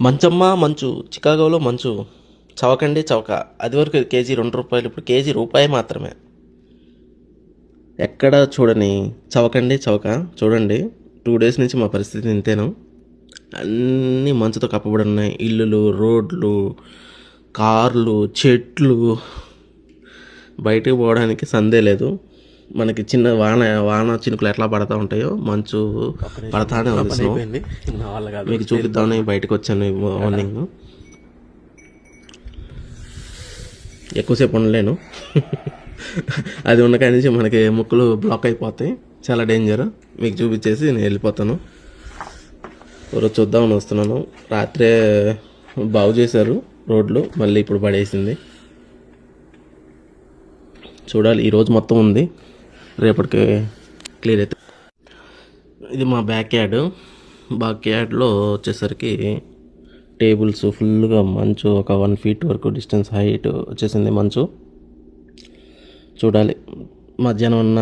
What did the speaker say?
మంచమ్మ మంచు, చికాగోలో మంచు, చవకండి చవక. అది వరకు కేజీ ₹2, ఇప్పుడు కేజీ రూపాయి మాత్రమే. ఎక్కడ చూడని చవకండి చవక. చూడండి 2 డేస్ నుంచి మా పరిస్థితి ఇంతేను. అన్నీ మంచుతో కప్పబడి ఉన్నాయి. ఇల్లులు, రోడ్లు, కార్లు, చెట్లు. బయటికి పోవడానికి సందే లేదు. మనకి చిన్న వాన చినుకులు ఎట్లా పడతా ఉంటాయో మంచు పడతానే ఉంది. స్నో మీకు చూపిద్దామని బయటకు వచ్చాను మార్నింగ్. ఎక్కువసేపు ఉండలేను. అది ఉన్న కాడి నుంచి మనకి ముక్కులు బ్లాక్ అయిపోతాయి, చాలా డేంజర్. మీకు చూపించేసి నేను వెళ్ళిపోతాను. రోజు చూద్దామని వస్తున్నాను. రాత్రే బాగు చేశారు రోడ్లు, మళ్ళీ ఇప్పుడు పడేసింది. చూడాలి, ఈరోజు మొత్తం ఉంది, రేపటికి క్లియర్ అయితే. ఇది మా బ్యాక్ యార్డ్లో వచ్చేసరికి టేబుల్స్ ఫుల్గా మంచు, ఒక 1 feet వరకు డిస్టెన్స్ హైట్ వచ్చేసింది మంచు. చూడాలి, మధ్యాహ్నం ఉన్న